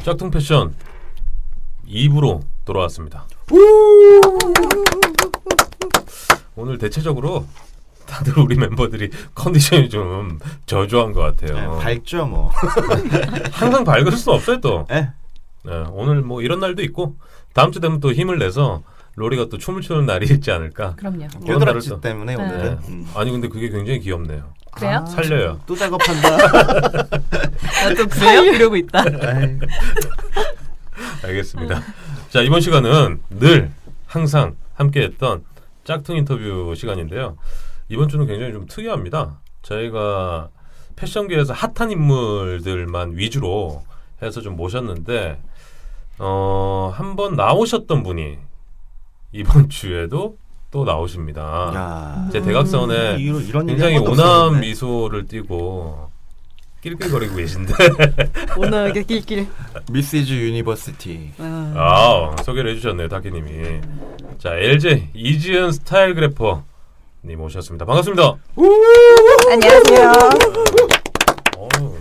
짝퉁 패션 2부로 돌아왔습니다. 오늘 대체적으로 다들 우리 멤버들이 컨디션이 좀 저조한 것 같아요. 네, 밝죠 뭐. 항상 밝을 수는 없어요 또. 네. 네, 오늘 뭐 이런 날도 있고 다음 주 되면 또 힘을 내서 로리가 또 춤을 추는 날이 있지 않을까. 그럼요. 뼈다락지 때문에 네. 오늘은. 아니 근데 그게 굉장히 귀엽네요. 그래요? 살려요. 또 작업한다. 나도 그래요? 이러고 있다. 알겠습니다. 자, 이번 시간은 늘 항상 함께했던 짝퉁 인터뷰 시간인데요. 이번 주는 굉장히 좀 특이합니다. 저희가 패션계에서 핫한 인물들만 위주로 해서 좀 모셨는데 한번 나오셨던 분이 이번 주에도 또 나오십니다. 야. 제 대각선에 이런 굉장히 일이 한 번도 온화한 없었는데. 미소를 띠고 낄낄거리고 계신데 오늘게 낄낄. 미시즈 유니버시티. 소개를 해주셨네요, 다키님이. 자, LJ 이지은 스타일 그래퍼 님 오셨습니다. 반갑습니다. 안녕하세요. 어우,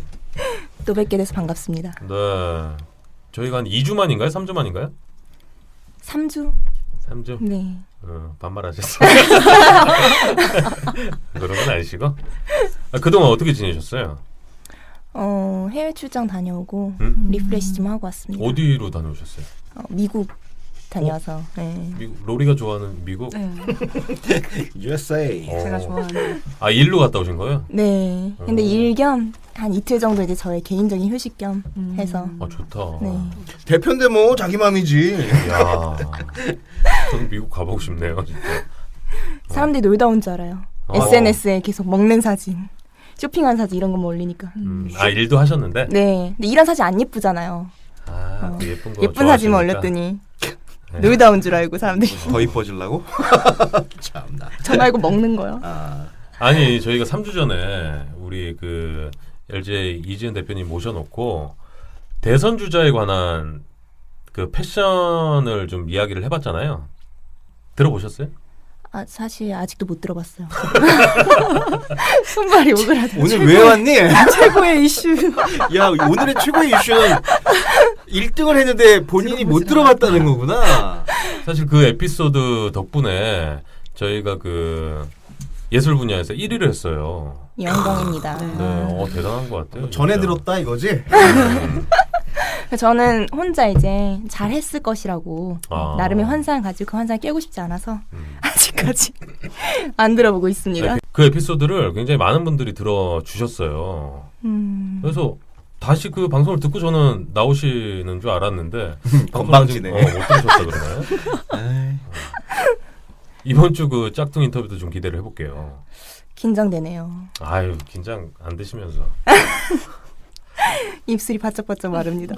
또 뵙게 돼서 반갑습니다. 네, 저희가 한 2주 만인가요? 3주 만인가요? 3주? 3주? 네. 반말하셨어요. 그런 건 아니시고. 그동안 어떻게 지내셨어요? 해외 출장 다녀오고 음? 리프레시 좀 하고 왔습니다. 어디로 다녀오셨어요? 미국 다녀와서. 네. 미국, 로리가 좋아하는 미국? 네. USA. 제가 좋아하는. 일로 갔다 오신 거예요? 네. 근데 일 겸 한 이틀 정도 이제 저의 개인적인 휴식 겸 해서. 좋다. 네. 대표인데 뭐 자기 맘이지. 야, 저는 미국 가보고 싶네요, 진짜. 사람들이 놀다 온 줄 알아요. SNS에 계속 먹는 사진, 쇼핑한 사진 이런 거만 올리니까. 일도 하셨는데? 네. 근데 이런 사진 안 예쁘잖아요. 그 예쁜 거 예쁜 사진만 좋아하시니까. 올렸더니 네. 놀다 온 줄 알고 사람들이. 더 이뻐지려고? 참나. 저 말고 먹는 거요. 아니 저희가 3주 전에 우리 그 LJ 이지은 대표님 모셔놓고 대선 주자에 관한 그 패션을 좀 이야기를 해봤잖아요. 들어보셨어요? 사실 아직도 못 들어봤어요. 손발이 오그라들어. 오늘 왜 왔니? 최고의 이슈. 야, 오늘의 최고의 이슈는 1등을 했는데 본인이 못 들어봤다는 거구나. 사실 그 에피소드 덕분에 저희가 그 예술 분야에서 1위를 했어요. 영광입니다. 네, 대단한 것 같아요. 전에 진짜. 들었다 이거지? 저는 혼자 이제 잘했을 것이라고 나름의 환상을 가지고 그 환상을 깨고 싶지 않아서 아직까지 안 들어보고 있습니다. 그 에피소드를 굉장히 많은 분들이 들어주셨어요. 그래서 다시 그 방송을 듣고 저는 나오시는 줄 알았는데 건방지네. 못 들으셨다 그러나요? 이번 주 그 짝퉁 인터뷰도 좀 기대를 해볼게요. 긴장되네요. 아유 긴장 안 되시면서 입술이 바짝바짝 마릅니다.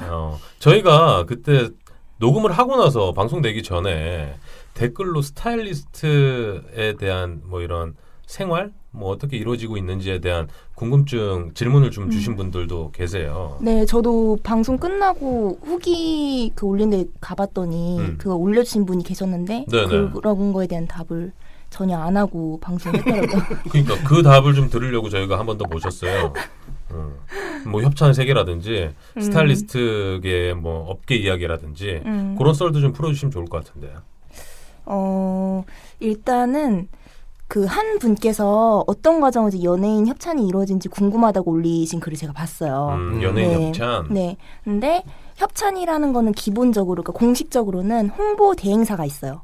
저희가 그때 녹음을 하고 나서 방송 되기 전에 댓글로 스타일리스트에 대한 뭐 이런 생활 뭐 어떻게 이루어지고 있는지에 대한 궁금증 질문을 좀 주신 분들도 계세요. 네, 저도 방송 끝나고 후기 그 올린 데 가봤더니 그거 올려주신 분이 계셨는데 네네. 그런 거에 대한 답을 전혀 안 하고 방송했더라고요. 그러니까 그 답을 좀 들으려고 저희가 한 번 더 모셨어요. 뭐 협찬 세계라든지 스타일리스트계 뭐 업계 이야기라든지 그런 썰도 좀 풀어주시면 좋을 것 같은데요. 일단은 그 한 분께서 어떤 과정에서 연예인 협찬이 이루어진지 궁금하다고 올리신 글을 제가 봤어요. 연예인 네. 협찬. 네. 근데 협찬이라는 거는 기본적으로, 그러니까 공식적으로는 홍보 대행사가 있어요.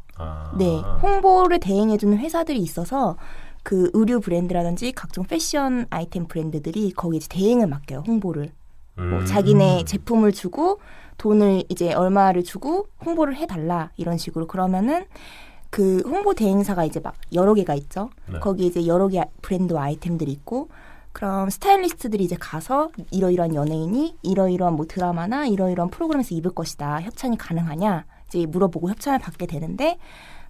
네. 홍보를 대행해주는 회사들이 있어서 그 의류 브랜드라든지 각종 패션 아이템 브랜드들이 거기에 이제 대행을 맡겨요, 홍보를. 뭐 자기네 제품을 주고 돈을 이제 얼마를 주고 홍보를 해달라 이런 식으로. 그러면은 그 홍보 대행사가 이제 막 여러 개가 있죠. 네. 거기에 이제 여러 개 브랜드와 아이템들이 있고, 그럼 스타일리스트들이 이제 가서 이러이러한 연예인이 이러이러한 뭐 드라마나 이러이러한 프로그램에서 입을 것이다, 협찬이 가능하냐 이제 물어보고 협찬을 받게 되는데,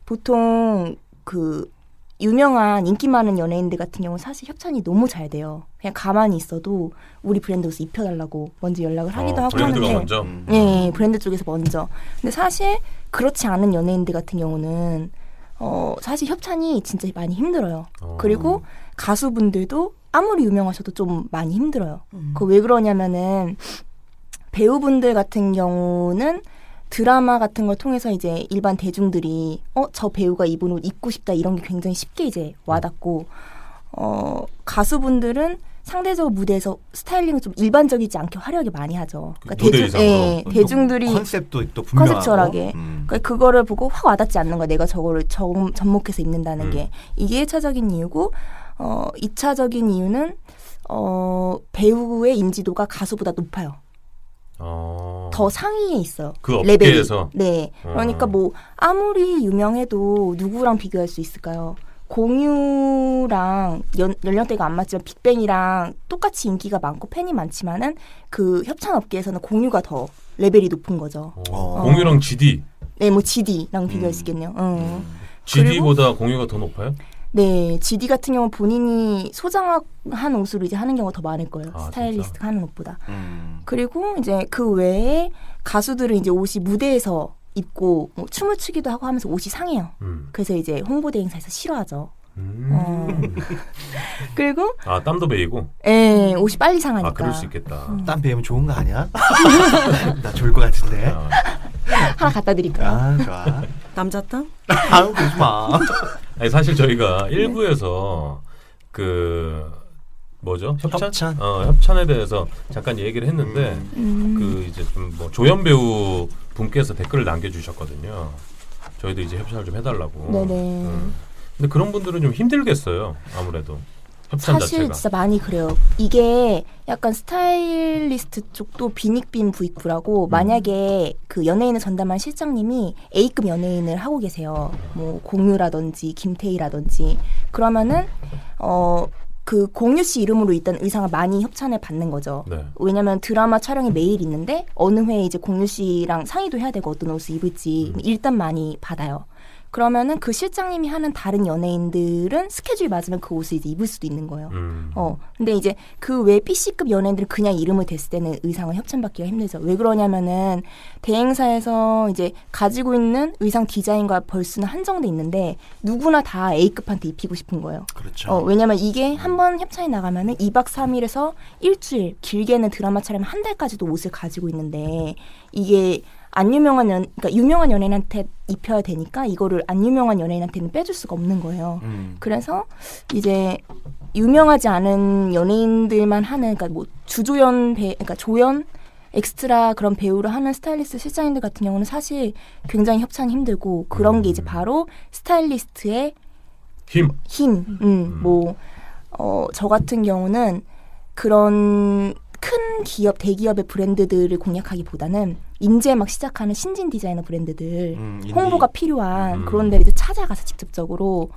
보통 그 유명한 인기 많은 연예인들 같은 경우는 사실 협찬이 너무 잘 돼요. 그냥 가만히 있어도 우리 브랜드에서 입혀달라고 먼저 연락을 하기도 하고 브랜드가 하는데, 먼저. 네, 브랜드 쪽에서 먼저. 근데 사실 그렇지 않은 연예인들 같은 경우는 사실 협찬이 진짜 많이 힘들어요. 그리고 가수분들도 아무리 유명하셔도 좀 많이 힘들어요. 그 왜 그러냐면은 배우분들 같은 경우는 드라마 같은 걸 통해서 이제 일반 대중들이 저 배우가 입은 옷 입고 싶다 이런 게 굉장히 쉽게 이제 와닿고 가수분들은 상대적으로 무대에서 스타일링을 좀 일반적이지 않게 화려하게 많이 하죠. 그러니까 무대 의상으로. 대중들이 컨셉도 또 분명하고 컨셉츄얼하게. 그러니까 그거를 보고 확 와닿지 않는 거야. 내가 저거를 접목해서 입는다는 게. 이게 1차적인 이유고 2차적인 이유는 배우의 인지도가 가수보다 높아요. 더 상위에 있어요. 그 레벨이. 업계에서. 네. 그러니까 뭐 아무리 유명해도 누구랑 비교할 수 있을까요? 공유랑 연령대가 안 맞지만 빅뱅이랑 똑같이 인기가 많고 팬이 많지만은 그 협찬 업계에서는 공유가 더 레벨이 높은 거죠. 공유랑 GD. 네, 뭐 GD랑 비교할 수 있겠네요. GD보다 공유가 더 높아요? 네, GD 같은 경우 본인이 소장한 옷으로 이제 하는 경우가 더 많을 거예요. 스타일리스트가 하는 옷보다. 그리고 이제 그 외에 가수들은 이제 옷이 무대에서 입고 뭐 춤을 추기도 하고 하면서 옷이 상해요. 그래서 이제 홍보대 행사에서 싫어하죠. 그리고 땀도 베이고. 예, 옷이 빨리 상하니까. 그럴 수 있겠다. 땀 배우면 좋은 거 아니야? 나 좋을 것 같은데. 하나 갖다 드릴까요? 좋아. 남자땀? 그러지 마. 아니, 사실 저희가 1부에서 그 뭐죠? 협찬? 협찬에 대해서 잠깐 얘기를 했는데 그 이제 좀 뭐 조연 배우 분께서 댓글을 남겨주셨거든요. 저희도 이제 협찬을 좀 해달라고. 네네. 근데 그런 분들은 좀 힘들겠어요. 아무래도 협찬 사실 자체가. 진짜 많이 그래요. 이게 약간 스타일리스트 쪽도 비닉빈 부익부라고 만약에 그 연예인을 전담한 실장님이 A급 연예인을 하고 계세요. 뭐 공유라든지 김태희라든지 그러면은 그 공유 씨 이름으로 일단 의상을 많이 협찬을 받는 거죠. 네. 왜냐면 드라마 촬영이 매일 있는데 어느 회에 이제 공유 씨랑 상의도 해야 되고 어떤 옷을 입을지 일단 많이 받아요. 그러면은 그 실장님이 하는 다른 연예인들은 스케줄이 맞으면 그 옷을 이제 입을 수도 있는 거예요. 근데 이제 그 외 PC급 연예인들은 그냥 이름을 댔을 때는 의상을 협찬받기가 힘들죠. 왜 그러냐면은 대행사에서 이제 가지고 있는 의상 디자인과 벌수는 한정돼 있는데 누구나 다 A급한테 입히고 싶은 거예요. 그렇죠. 왜냐면 이게 한번 협찬이 나가면은 2박 3일에서 일주일, 길게는 드라마 촬영 한 달까지도 옷을 가지고 있는데 이게 안 유명한 그러니까 유명한 연예인한테 입혀야 되니까 이거를 안 유명한 연예인한테는 빼줄 수가 없는 거예요. 그래서 이제 유명하지 않은 연예인들만 하는 그러니까 뭐 그러니까 조연 엑스트라 그런 배우를 하는 스타일리스트 실장님들 같은 경우는 사실 굉장히 협찬이 힘들고 그런 게 이제 바로 스타일리스트의 뭐 저 같은 경우는 그런 큰 기업, 대기업의 브랜드들을 공략하기보다는 인제 막 시작하는 신진 디자이너 브랜드들 홍보가 필요한 그런 데를 이제 찾아가서 직접적으로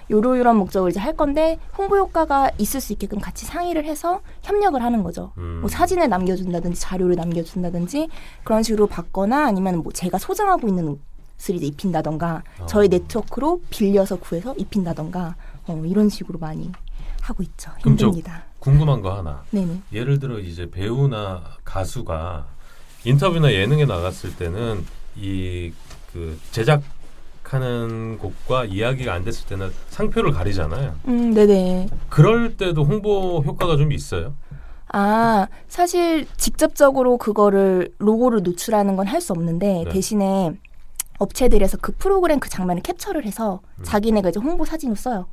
요런 목적을 이제 할 건데 홍보 효과가 있을 수 있게끔 같이 상의를 해서 협력을 하는 거죠. 뭐 사진을 남겨준다든지 자료를 남겨준다든지 그런 식으로 받거나 아니면 뭐 제가 소장하고 있는 옷을 이제 입힌다던가 저희 네트워크로 빌려서 구해서 입힌다던가 이런 식으로 많이 하고 있죠. 힘듭니다. 궁금한 거 하나. 네네. 예를 들어 이제 배우나 가수가 인터뷰나 예능에 나갔을 때는 이 그 제작하는 곳과 이야기가 안 됐을 때는 상표를 가리잖아요. 네네. 그럴 때도 홍보 효과가 좀 있어요? 사실 직접적으로 그거를 로고를 노출하는 건 할 수 없는데 네. 대신에 업체들에서 그 프로그램 그 장면을 캡처를 해서 자기네가 이제 홍보 사진으로 써요.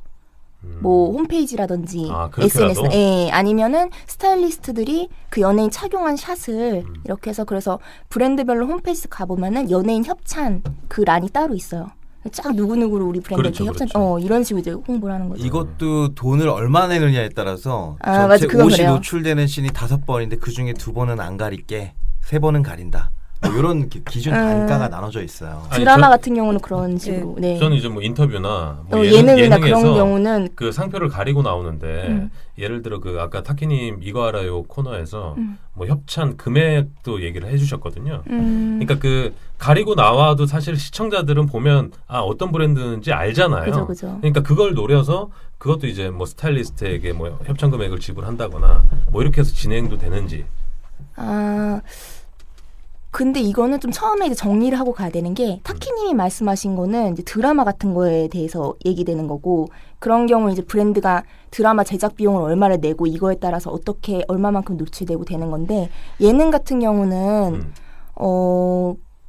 뭐 홈페이지라든지 그렇게라도? SNS, 아니면은 스타일리스트들이 그 연예인 착용한 샷을 이렇게 해서 그래서 브랜드별로 홈페이지 가보면은 연예인 협찬 그 란이 따로 있어요. 쫙 누구누구로 우리 브랜드한테 협찬, 이런 식으로 이제 홍보를 하는 거죠. 이것도 돈을 얼마 내느냐에 따라서 맞아, 전체 그건 옷이 그래요. 노출되는 씬이 5번인데 그 중에 2번은 안 가릴게, 3번은 가린다. 뭐 이런 기준 단가가 나눠져 있어요. 드라마 같은 경우는 그런 식으로. 네. 저는 이제 뭐 인터뷰나 뭐 예능이나 예능에서 그런 경우는 그 상표를 가리고 나오는데 예를 들어 그 아까 타키님 이거 알아요 코너에서 뭐 협찬 금액도 얘기를 해주셨거든요. 그러니까 그 가리고 나와도 사실 시청자들은 보면 어떤 브랜드인지 알잖아요. 그죠. 그러니까 그걸 노려서 그것도 이제 뭐 스타일리스트에게 뭐 협찬 금액을 지불한다거나 뭐 이렇게 해서 진행도 되는지. 근데 이거는 좀 처음에 이제 정리를 하고 가야 되는 게 타키님이 말씀하신 거는 이제 드라마 같은 거에 대해서 얘기되는 거고 그런 경우 이제 브랜드가 드라마 제작 비용을 얼마를 내고 이거에 따라서 어떻게 얼마만큼 노출되고 되는 건데 예능 같은 경우는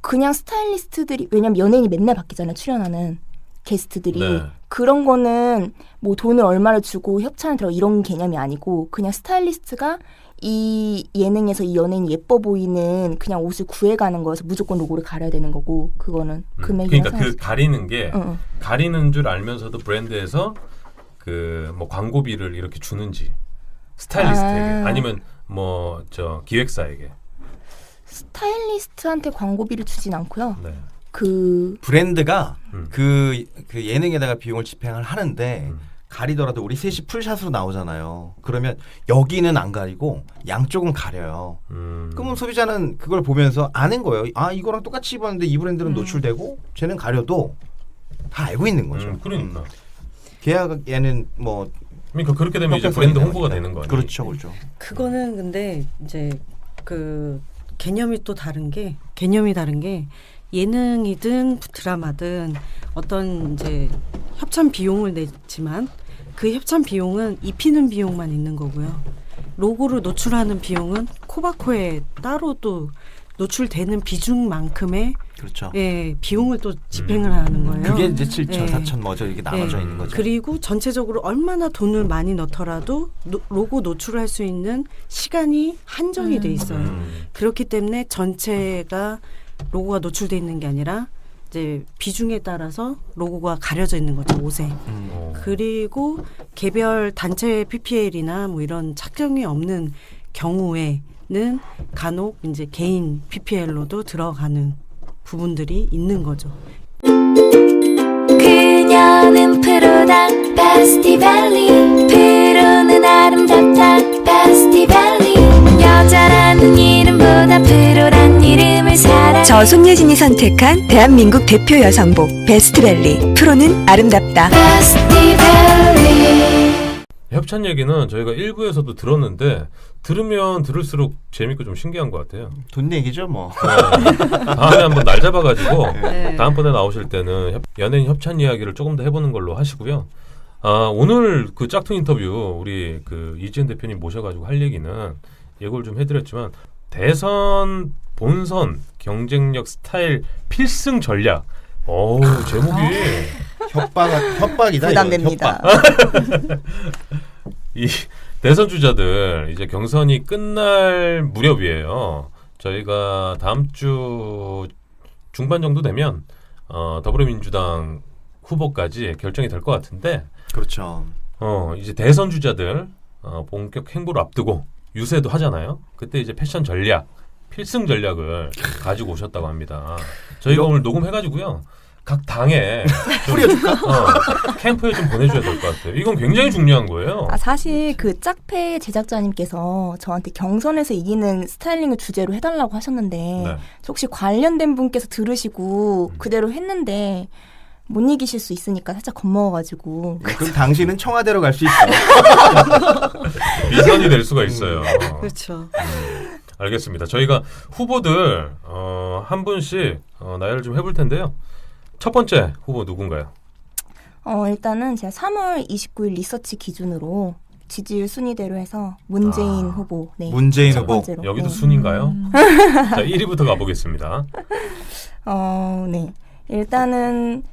그냥 스타일리스트들이 왜냐면 연예인이 맨날 바뀌잖아요. 출연하는 게스트들이 네. 그런 거는 뭐 돈을 얼마를 주고 협찬을 들어 이런 개념이 아니고 그냥 스타일리스트가 이 예능에서 이 연예인이 예뻐 보이는 그냥 옷을 구해가는 거여서 무조건 로고를 가려야 되는 거고 그거는 금액이랑 그러니까 그 가리는 게 응. 가리는 줄 알면서도 브랜드에서 그 뭐 광고비를 이렇게 주는지 스타일리스트에게 아니면 뭐 저 기획사에게 스타일리스트한테 광고비를 주진 않고요. 네. 그 브랜드가 음. 그 예능에다가 비용을 집행을 하는데 가리더라도 우리 셋이 풀샷으로 나오잖아요. 그러면 여기는 안 가리고 양쪽은 가려요. 그러면 소비자는 그걸 보면서 아는 거예요. 아 이거랑 똑같이 입었는데 이 브랜드는 노출되고 쟤는 가려도 다 알고 있는 거죠. 그러니까. 계약에는 뭐 그러니까 그렇게 되면 이제 협회성이 브랜드 홍보가 나오니까. 되는 거예요. 그렇죠, 그렇죠. 그거는 근데 이제 그 개념이 다른 게 예능이든 드라마든 어떤 이제 협찬 비용을 내지만 그 협찬 비용은 입히는 비용만 있는 거고요. 로고를 노출하는 비용은 코바코에 따로 또 노출되는 비중만큼의 그렇죠. 예, 비용을 또 집행을 하는 거예요. 그게 이제 7천, 예. 4천 뭐죠 이렇게 나눠져 예. 있는 거죠. 그리고 전체적으로 얼마나 돈을 많이 넣더라도 로고 노출할 수 있는 시간이 한정이 돼 있어요. 그렇기 때문에 전체가 로고가 노출돼 있는 게 아니라 이제 비중에 따라서 로고가 가려져 있는 거죠, 옷에. 그리고 개별 단체 PPL이나 뭐 이런 착정이 없는 경우에는 간혹 이제 개인 PPL로도 들어가는 부분들이 있는 거죠. 그녀는 프로다 베스티밸리 프로는 아름답다 베스티밸리 여자라는 이름보다 프로란 이름을 사랑해 저 손예진이 선택한 대한민국 대표 여성복 베스트밸리 프로는 아름답다. 베스티밸리 협찬 얘기는 저희가 1부에서도 들었는데 들으면 들을수록 재밌고 좀 신기한 것 같아요. 돈 얘기죠 뭐. 다음에 한번 날 잡아가지고 네. 다음번에 나오실 때는 연예인 협찬 이야기를 조금 더 해보는 걸로 하시고요. 오늘 그 짝퉁 인터뷰 우리 그 이지은 대표님 모셔가지고 할 얘기는 예고를 좀 해드렸지만 대선 본선 경쟁력 스타일 필승 전략. 어우 제목이 협박이다. 부담됩니다. 이 대선 주자들 이제 경선이 끝날 무렵이에요. 저희가 다음 주 중반 정도 되면 더불어민주당 후보까지 결정이 될 것 같은데 그렇죠. 이제 대선 주자들 본격 행보를 앞두고 유세도 하잖아요. 그때 이제 패션 전략, 필승 전략을 가지고 오셨다고 합니다. 저희가 오늘 녹음해가지고요. 각 당에 캠프에 좀 보내줘야 될 것 같아요. 이건 굉장히 중요한 거예요. 사실 그 짝패 제작자님께서 저한테 경선에서 이기는 스타일링을 주제로 해달라고 하셨는데 네. 저 혹시 관련된 분께서 들으시고 그대로 했는데 못 이기실 수 있으니까 살짝 겁먹어가지고 그럼 당신은 청와대로 갈 수 있어. 미선이 될 수가 있어요. 그렇죠. 알겠습니다. 저희가 후보들 한 분씩 나열을 좀 해볼 텐데요. 첫 번째 후보 누군가요? 일단은 제가 3월 29일 리서치 기준으로 지지율 순위대로 해서 문재인 후보. 네. 문재인 첫 후보. 번째로. 여기도 네. 순인가요? 자, 1위부터 가보겠습니다. 네. 일단은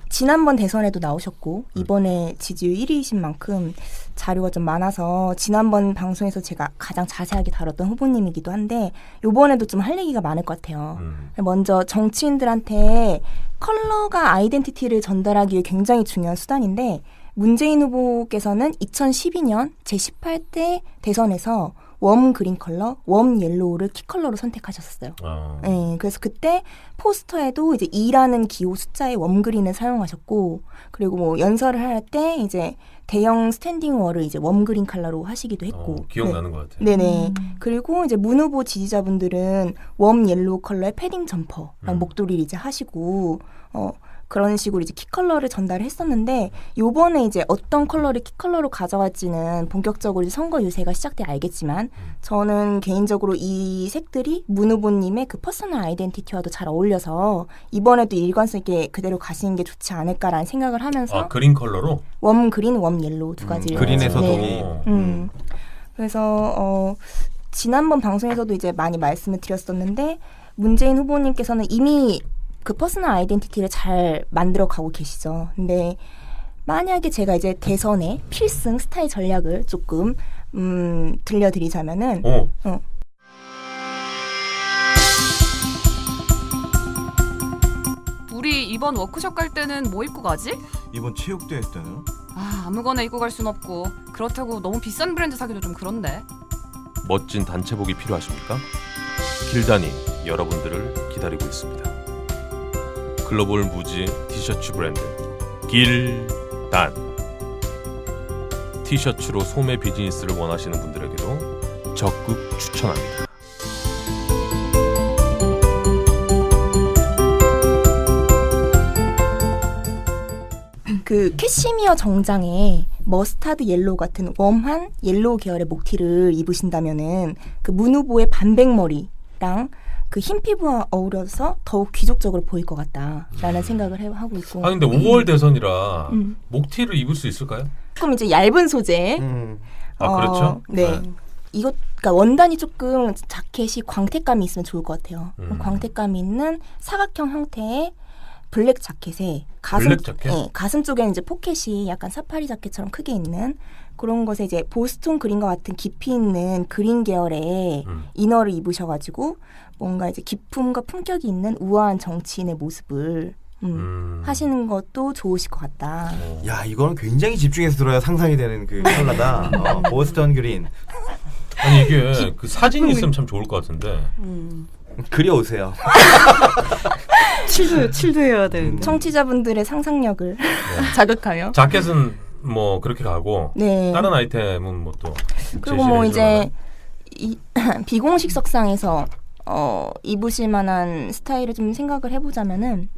지난번 대선에도 나오셨고 이번에 지지율 1위이신 만큼 자료가 좀 많아서 지난번 방송에서 제가 가장 자세하게 다뤘던 후보님이기도 한데 이번에도 좀 할 얘기가 많을 것 같아요. 먼저 정치인들한테 컬러가 아이덴티티를 전달하기 위해 굉장히 중요한 수단인데 문재인 후보께서는 2012년 제18대 대선에서 웜 그린 컬러, 웜 옐로우를 키 컬러로 선택하셨어요. 네, 그래서 그때 포스터에도 이제 2라는 기호 숫자의 웜 그린을 사용하셨고, 그리고 뭐 연설을 할 때 이제 대형 스탠딩 월을 이제 웜 그린 컬러로 하시기도 했고. 기억나는 것 같아요. 네네. 그리고 이제 문 후보 지지자분들은 웜 옐로우 컬러의 패딩 점퍼랑 목도리를 이제 하시고, 그런 식으로 이제 키 컬러를 전달을 했었는데 요번에 이제 어떤 컬러를 키 컬러로 가져갈지는 본격적으로 이제 선거 유세가 시작돼 알겠지만 저는 개인적으로 이 색들이 문 후보님의 그 퍼스널 아이덴티티와도 잘 어울려서 이번에도 일관성 있게 그대로 가시는 게 좋지 않을까라는 생각을 하면서 아, 그린 컬러로? 웜 그린, 웜 옐로우 두 가지를 그린에서도 네. 그래서 지난번 방송에서도 이제 많이 말씀을 드렸었는데 문재인 후보님께서는 이미 그 퍼스널 아이덴티티를 잘 만들어 가고 계시죠. 근데 만약에 제가 이제 대선의 필승 스타일 전략을 조금 들려드리자면은 우리 이번 워크숍 갈 때는 뭐 입고 가지? 이번 체육대회 때는 아무거나 입고 갈 순 없고 그렇다고 너무 비싼 브랜드 사기도 좀 그런데. 멋진 단체복이 필요하십니까? 길단이 여러분들을 기다리고 있습니다. 글로벌 무지 티셔츠 브랜드 길단. 티셔츠로 소매 비즈니스를 원하시는 분들에게도 적극 추천합니다. 그 캐시미어 정장에 머스타드 옐로우 같은 웜한 옐로우 계열의 목티를 입으신다면은 그 문 후보의 반백머리랑 그 흰 피부와 어우러서 더욱 귀족적으로 보일 것 같다라는 생각을 하고 있고. 아 근데 5월 대선이라 목티를 입을 수 있을까요? 조금 이제 얇은 소재. 아 그렇죠. 네. 이거 그러니까 원단이 조금 자켓이 광택감이 있으면 좋을 것 같아요. 광택감이 있는 사각형 형태의 블랙 자켓에 블랙 자켓? 네, 가슴 쪽에는 이제 포켓이 약간 사파리 자켓처럼 크게 있는 그런 것에 이제 보스톤 그린과 같은 깊이 있는 그린 계열의 이너를 입으셔가지고 뭔가 이제 기품과 품격이 있는 우아한 정치인의 모습을 하시는 것도 좋으실 것 같다. 야 이거는 굉장히 집중해서 들어야 상상이 되는 그 컬러다. 보스턴 그린. 아니 이게 그 사진이 있으면 참 좋을 것 같은데. 그려오세요. 칠도 해야 되는데. 청취자분들의 상상력을 자극하며. 자켓은 뭐 그렇게 가고 네. 다른 아이템은 뭐 또 그리고 뭐 이제 이 비공식 석상에서 입으실 만한 스타일을 좀 생각을 해보자면은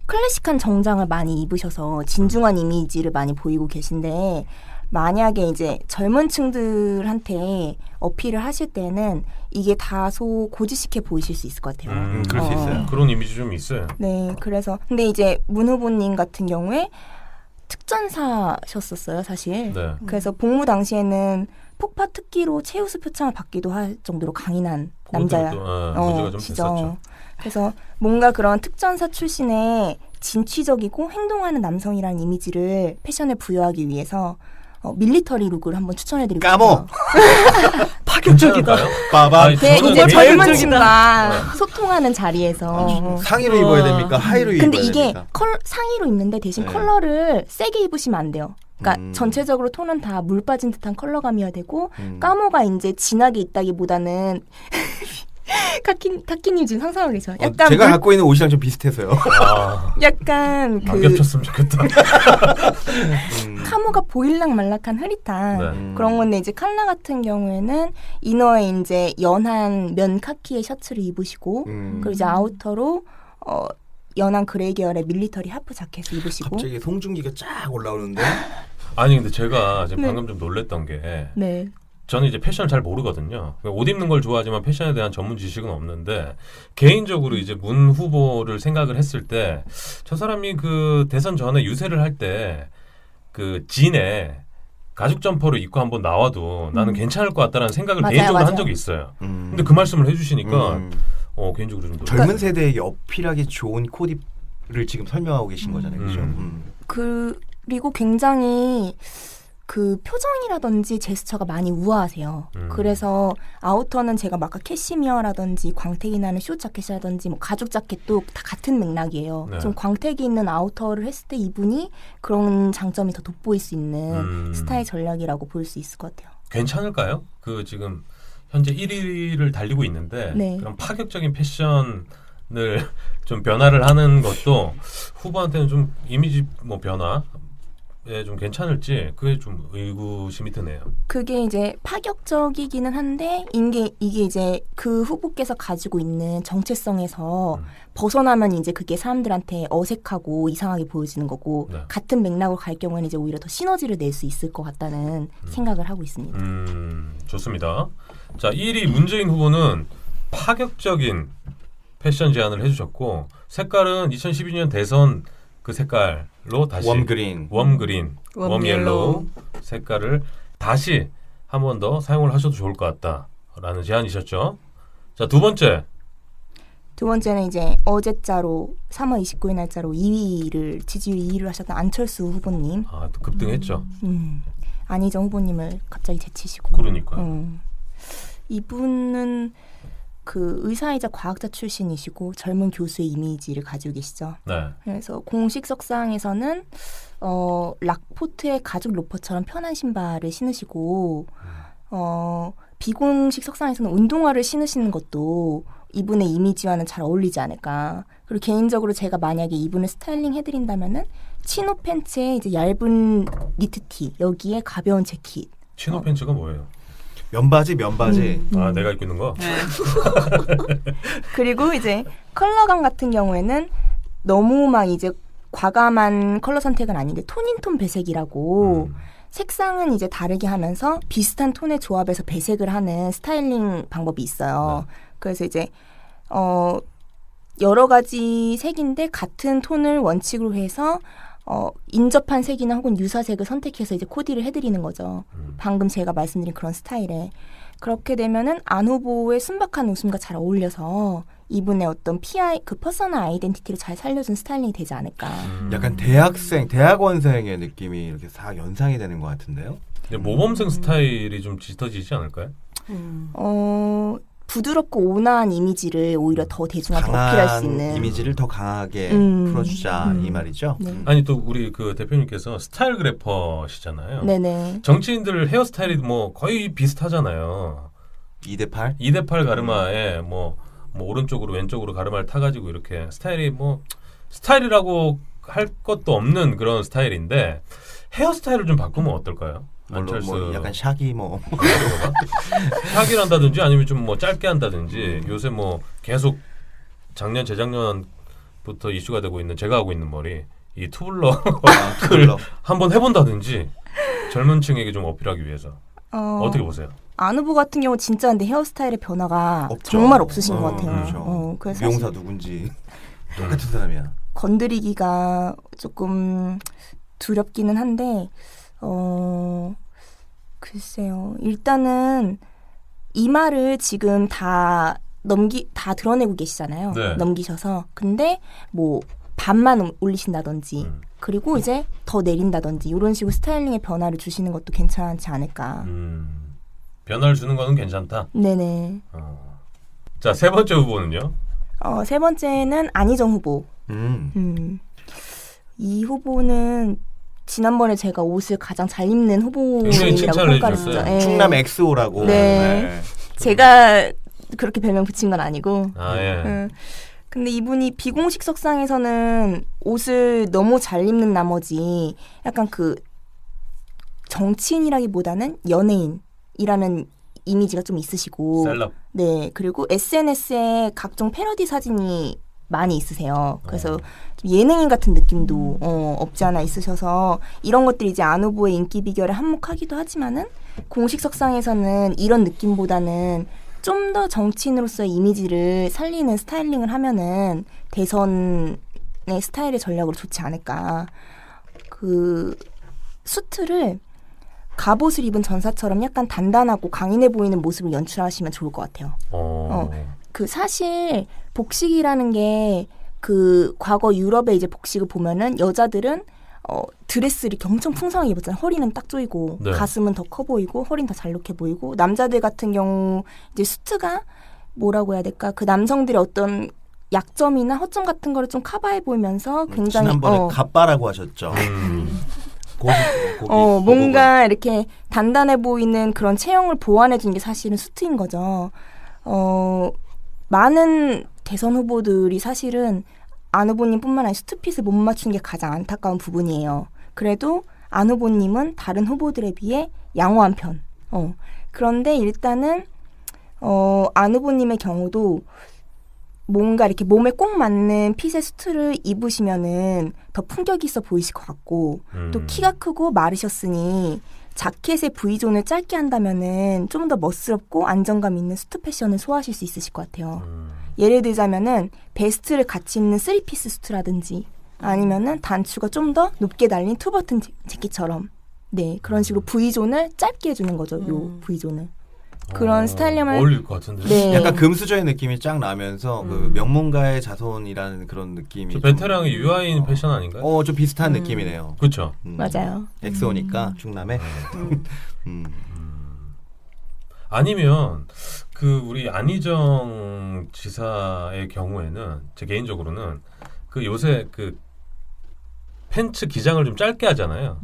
클래식한 정장을 많이 입으셔서 진중한 이미지를 많이 보이고 계신데 만약에 이제 젊은 층들한테 어필을 하실 때는 이게 다소 고지식해 보이실 수 있을 것 같아요. 그럴 수 있어요. 그런 이미지 좀 있어요. 네, 그래서 근데 이제 문 후보님 같은 경우에 특전사셨었어요, 사실. 네. 그래서 복무 당시에는 폭파 특기로 최우수 표창을 받기도 할 정도로 강인한 남자야. 문제가 좀 시죠. 됐었죠. 그래서 뭔가 그런 특전사 출신의 진취적이고 행동하는 남성이라는 이미지를 패션에 부여하기 위해서 밀리터리 룩을 한번 추천해드리고 까모! 싶어요. 파격적이다. 빠밤. 네, 저는 이제 뭐 젊은 파격적이다. 층과 소통하는 자리에서 상의로 입어야 됩니까? 하의로 입어야 근데 됩니까? 이게 상의로 입는데 대신 네. 컬러를 세게 입으시면 안 돼요. 그러니까 전체적으로 톤은 다 물 빠진 듯한 컬러감이어야 되고 까모가 이제 진하게 있다기보다는 타키님 지금 상상하고 계셔. 약간 제가 갖고 있는 옷이랑 좀 비슷해서요. 약간 안 그 겹쳤으면 좋겠다. 카모가 보일락 말락한 흐릿한 네. 그런 건데 이제 칼라 같은 경우에는 이너에 이제 연한 면 카키의 셔츠를 입으시고 그리고 이제 아우터로 연한 그레이 계열의 밀리터리 하프 자켓을 입으시고. 갑자기 송중기가 쫙 올라오는데. 아니 근데 제가 지금 네. 방금 좀 놀랬던 게 네. 저는 이제 패션을 잘 모르거든요. 옷 입는 걸 좋아하지만 패션에 대한 전문 지식은 없는데 개인적으로 이제 문 후보를 생각을 했을 때 저 사람이 그 대선 전에 유세를 할 때 그 진에 가죽 점퍼를 입고 한번 나와도 나는 괜찮을 것 같다라는 생각을 맞아요, 개인적으로 맞아요. 한 적이 있어요. 근데 그 말씀을 해주시니까 개인적으로 좀 놀랐어요. 젊은 세대에게 어필하기 좋은 코디를 지금 설명하고 계신 거잖아요. 그죠? 그리고 굉장히 그 표정이라든지 제스처가 많이 우아하세요. 그래서 아우터는 제가 막 아까 캐시미어라든지 광택이 나는 숏 자켓이라든지 뭐 가죽 자켓도 다 같은 맥락이에요. 네. 좀 광택이 있는 아우터를 했을 때 이분이 그런 장점이 더 돋보일 수 있는 스타일 전략이라고 볼 수 있을 것 같아요. 괜찮을까요? 그 지금 현재 1위를 달리고 있는데 네. 그런 파격적인 패션을 좀 변화를 하는 것도 후보한테는 좀 이미지 뭐 변화 좀 괜찮을지 그게 좀 의구심이 드네요. 그게 이제 파격적이기는 한데 이게 이제 그 후보께서 가지고 있는 정체성에서 벗어나면 이제 그게 사람들한테 어색하고 이상하게 보여지는 거고 네. 같은 맥락으로 갈 경우에는 이제 오히려 더 시너지를 낼 수 있을 것 같다는 생각을 하고 있습니다. 좋습니다. 자, 1위 문재인 후보는 파격적인 패션 제안을 해주셨고 색깔은 2012년 대선 그 색깔로 다시 웜그린. 웜옐로우 색깔을 다시 한 번 더 사용을 하셔도 좋을 것 같다라는 제안이셨죠. 자, 두 번째는 이제 어제자로 3월 29일 날짜로 2위를 지지율 2위를 하셨던 안철수 후보님. 또 급등했죠. 안희정 후보님을 갑자기 제치시고. 그러니까요. 이분은 그 의사이자 과학자 출신이시고 젊은 교수의 이미지를 가지고 계시죠. 네. 그래서 공식 석상에서는 락포트의 가죽 로퍼처럼 편한 신발을 신으시고 비공식 석상에서는 운동화를 신으시는 것도 이분의 이미지와는 잘 어울리지 않을까. 그리고 개인적으로 제가 만약에 이분을 스타일링 해드린다면은 치노 팬츠에 이제 얇은 니트티 여기에 가벼운 재킷. 치노 팬츠가 뭐예요? 면바지. 내가 입고 있는 거? 그리고 이제 컬러감 같은 경우에는 너무 막 이제 과감한 컬러 선택은 아닌데 톤인톤 배색이라고 색상은 이제 다르게 하면서 비슷한 톤의 조합에서 배색을 하는 스타일링 방법이 있어요. 그래서 이제 여러 가지 색인데 같은 톤을 원칙으로 해서 인접한 색이나 혹은 유사색을 선택해서 이제 코디를 해드리는 거죠. 방금 제가 말씀드린 그런 스타일에. 그렇게 되면은 안 후보의 순박한 웃음과 잘 어울려서 이분의 어떤 그 퍼스널 아이덴티티를 잘 살려준 스타일링이 되지 않을까. 약간 대학원생의 느낌이 이렇게 싹 연상이 되는 것 같은데요. 모범생 스타일이 좀 짙어지지 않을까요? 부드럽고 온화한 이미지를 오히려 더 대중한테 어필할 수 있는 이미지를 더 강하게 풀어주자 이 말이죠. 네. 아니 또 우리 그 대표님께서 스타일 그래퍼시잖아요. 네네. 정치인들 헤어스타일이 뭐 거의 비슷하잖아요. 2대8? 2대8 가르마에 뭐 오른쪽으로 왼쪽으로 가르마를 타가지고 이렇게 스타일이 뭐 스타일이라고 할 것도 없는 그런 스타일인데 헤어스타일을 좀 바꾸면 어떨까요? 안철수 약간 샤기 샤기를 한다든지 아니면 좀 뭐 짧게 한다든지 요새 뭐 계속 작년 재작년부터 이슈가 되고 있는 제가 하고 있는 머리 이 투블럭을 한번 해본다든지 젊은 층에게 좀 어필하기 위해서 어떻게 보세요? 안 후보 같은 경우 진짜 근데 헤어스타일의 변화가 없죠. 정말 없으신 것 같아요. 그렇죠. 그래서 미용사 누군지 똑같은 사람이야. 건드리기가 조금 두렵기는 한데 글쎄요. 일단은 이마를 지금 다 드러내고 계시잖아요. 네. 넘기셔서. 근데 뭐 반만 올리신다든지 그리고 이제 더 내린다든지 이런 식으로 스타일링의 변화를 주시는 것도 괜찮지 않을까. 변화를 주는 거는 괜찮다. 네네. 자, 세 번째 후보는요? 세 번째는 안희정 후보. 이 후보는 지난번에 제가 옷을 가장 잘 입는 후보님이라고 평가를 했죠. 네. 충남 엑스오라고. 네. 제가 그렇게 별명 붙인 건 아니고. 예. 근데 이분이 비공식 석상에서는 옷을 너무 잘 입는 나머지 약간 그 정치인이라기보다는 연예인이라는 이미지가 좀 있으시고. 셀럽. 네. 그리고 SNS에 각종 패러디 사진이 많이 있으세요. 그래서 좀 예능인 같은 느낌도 없지 않아 있으셔서 이런 것들이 이제 안 후보의 인기 비결에 한몫하기도 하지만은 공식 석상에서는 이런 느낌보다는 좀 더 정치인으로서의 이미지를 살리는 스타일링을 하면은 대선의 스타일의 전략으로 좋지 않을까. 그 수트를 갑옷을 입은 전사처럼 약간 단단하고 강인해 보이는 모습을 연출하시면 좋을 것 같아요. 그 사실 복식이라는 게 그 과거 유럽의 이제 복식을 보면은 여자들은 드레스 이렇게 엄청 풍성하게 입었잖아요. 허리는 딱 조이고 네. 가슴은 더 커 보이고 허리는 더 잘록해 보이고 남자들 같은 경우 이제 수트가 뭐라고 해야 될까? 그 남성들의 어떤 약점이나 허점 같은 거를 좀 커버해 보이면서 굉장히 지난번에 갑바라고 하셨죠. 고기 뭔가 이렇게 단단해 보이는 그런 체형을 보완해 주는 게 사실은 수트인 거죠. 많은 대선 후보들이 사실은 안 후보님뿐만 아니라 수트핏을 못 맞추는 게 가장 안타까운 부분이에요. 그래도 안 후보님은 다른 후보들에 비해 양호한 편. 그런데 일단은 안 후보님의 경우도 뭔가 이렇게 몸에 꼭 맞는 핏의 수트를 입으시면은 더 품격 있어 보이실 것 같고 또 키가 크고 마르셨으니 자켓의 V존을 짧게 한다면은 좀 더 멋스럽고 안정감 있는 수트 패션을 소화하실 수 있으실 것 같아요. 예를 들자면은 베스트를 같이 입는 3피스 수트라든지 아니면은 단추가 좀 더 높게 달린 투버튼 재킷처럼 네 그런 식으로 V존을 짧게 해주는 거죠. 요 V존을. 그런 스타일링을 어울릴 것 같은데. 네. 약간 금수저의 느낌이 쫙 나면서 그 명문가의 자손이라는 그런 느낌이 저 좀- 베테랑의 유아인 패션 아닌가요? 좀 비슷한 느낌이네요. 그렇죠. 맞아요. 엑소니까 충남에. 아니면 그 우리 안희정 지사의 경우에는 제 개인적으로는 그 요새 그 팬츠 기장을 좀 짧게 하잖아요.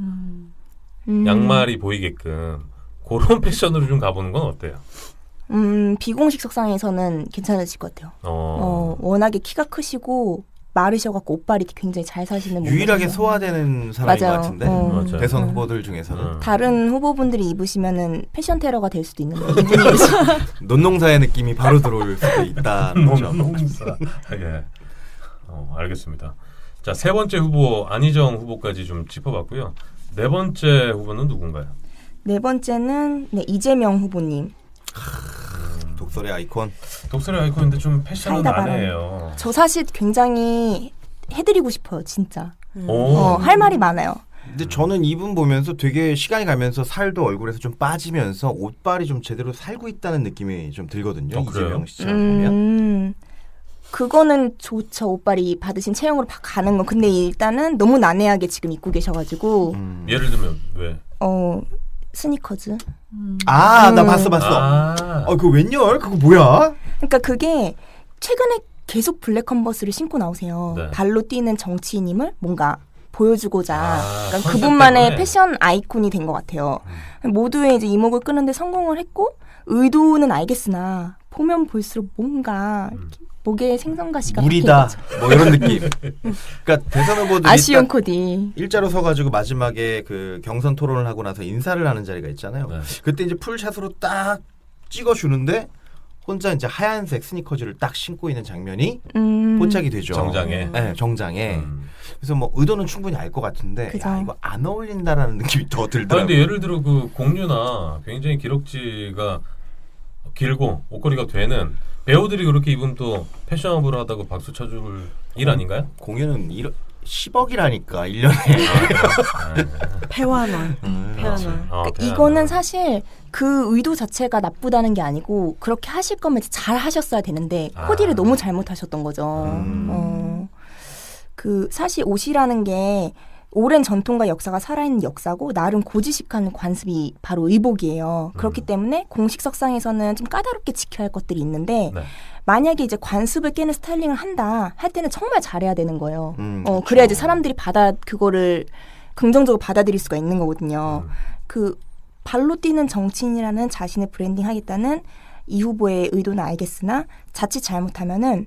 양말이 보이게끔 그런 패션으로 좀 가보는 건 어때요? 비공식 석상에서는 괜찮으실 것 같아요. 워낙에 키가 크시고 마르셔갖고 옷빨이 굉장히 잘 사시는 유일하게 몸매라서. 소화되는 사람인 맞아요. 것 같은데 맞아요. 대선 후보들 중에서는 다른 후보분들이 입으시면은 패션 테러가 될 수도 있는데 이분이 입으시면 논농사의 느낌이 바로 들어올 수도 있다는 거죠. 농사. 예. 알겠습니다. 자, 세 번째 후보 안희정 후보까지 좀 짚어봤고요. 네 번째 후보는 누군가요? 네 번째는 이재명 후보님. 독설의 아이콘. 독설의 아이콘인데 좀 패션은 사이다 안 발언. 해요. 저 사실 굉장히 해드리고 싶어요, 진짜. 오. 할 말이 많아요. 근데 저는 이분 보면서 되게 시간이 가면서 살도 얼굴에서 좀 빠지면서 옷빨이 좀 제대로 살고 있다는 느낌이 좀 들거든요. 그래요? 이재명 씨처럼 보면. 그거는 좋죠. 옷빨이 받으신 체형으로 가는 건. 근데 일단은 너무 난해하게 지금 입고 계셔가지고 예를 들면 왜? 스니커즈. 나 봤어. 그거 웬열? 그거 뭐야? 그러니까 그게 최근에 계속 블랙 컨버스를 신고 나오세요. 네. 발로 뛰는 정치인임을 뭔가 보여주고자 그러니까 컨셉 그분만의 때문에? 패션 아이콘이 된 것 같아요. 모두의 이제 이목을 끄는데 성공을 했고 의도는 알겠으나 보면 볼수록 뭔가 이렇게 목에 생선가시가 무리다. 박힌 거죠. 뭐 이런 느낌. 그러니까 대선 후보들이 아쉬운 딱 코디. 일자로 서가지고 마지막에 그 경선 토론을 하고 나서 인사를 하는 자리가 있잖아요. 네. 그때 이제 풀샷으로 딱 찍어주는데 혼자 이제 하얀색 스니커즈를 딱 신고 있는 장면이 포착이 되죠. 정장에. 네, 정장에. 그래서 뭐 의도는 충분히 알 것 같은데 그죠. 야, 이거 안 어울린다라는 느낌이 더 들더라고요. 그런데 예를 들어 그 공유나 굉장히 기럭지가 길고 옷걸이가 되는 배우들이 그렇게 입으면 또 패셔너블하다고 박수 쳐줄 일 아닌가요? 공연은 10억이라니까 1년에. 폐완원. 폐완원. 그러니까 이거는 사실 그 의도 자체가 나쁘다는 게 아니고 그렇게 하실 거면 잘 하셨어야 되는데 코디를 너무 잘못하셨던 거죠. 그 사실 옷이라는 게 오랜 전통과 역사가 살아있는 역사고 나름 고지식한 관습이 바로 의복이에요. 그렇기 때문에 공식 석상에서는 좀 까다롭게 지켜야 할 것들이 있는데 네. 만약에 이제 관습을 깨는 스타일링을 한다 할 때는 정말 잘해야 되는 거예요. 그렇죠. 그래야지 사람들이 그거를 긍정적으로 받아들일 수가 있는 거거든요. 그 발로 뛰는 정치인이라는 자신을 브랜딩 하겠다는 이 후보의 의도는 알겠으나 자칫 잘못하면은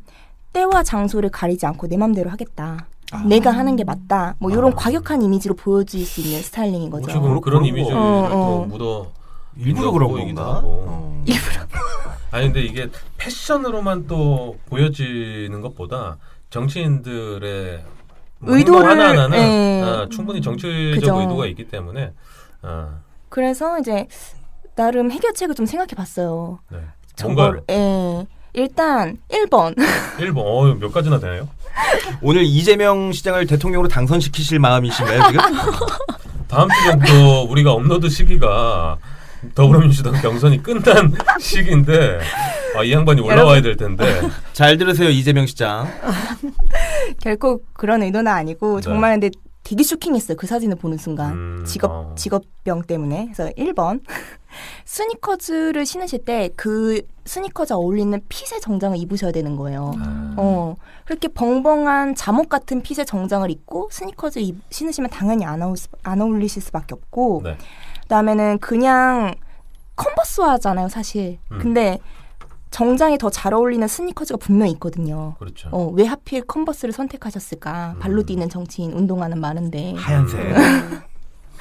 때와 장소를 가리지 않고 내 맘대로 하겠다. 내가 하는 게 맞다. 뭐 이런 과격한 이미지로 보여질 수 있는 스타일링인 거죠. 혹시 그런 그런 이미지를 거. 또 묻어 일부러 있는 그런 후보이기도 건가? 하고. 아니 근데 이게 패션으로만 또 보여지는 것보다 정치인들의 뭐 행동 의도를, 하나하나는 예. 충분히 정치적 그죠. 의도가 있기 때문에 그래서 이제 나름 해결책을 좀 생각해 봤어요. 네. 뭔가요? 일단 1번. 1번 몇 가지나 되나요? 오늘 이재명 시장을 대통령으로 당선시키실 마음이신가요 지금? 다음 주부터 우리가 업로드 시기가 더불어민주당 경선이 끝난 시기인데 이 양반이 올라와야 될 텐데. 잘 들으세요 이재명 시장. 결코 그런 의도는 아니고 네. 정말 근데 되게 쇼킹했어요. 그 사진을 보는 순간. 직업병 때문에. 그래서 1번. 스니커즈를 신으실 때 그 스니커즈와 어울리는 핏의 정장을 입으셔야 되는 거예요. 그렇게 벙벙한 잠옷 같은 핏의 정장을 입고 스니커즈 신으시면 당연히 안 어울리실 수밖에 없고 네. 그다음에는 그냥 컨버스 하잖아요, 사실. 근데 정장에 더 잘 어울리는 스니커즈가 분명히 있거든요. 그렇죠. 왜 하필 컨버스를 선택하셨을까? 발로 뛰는 정치인 운동화는 많은데. 하얀색.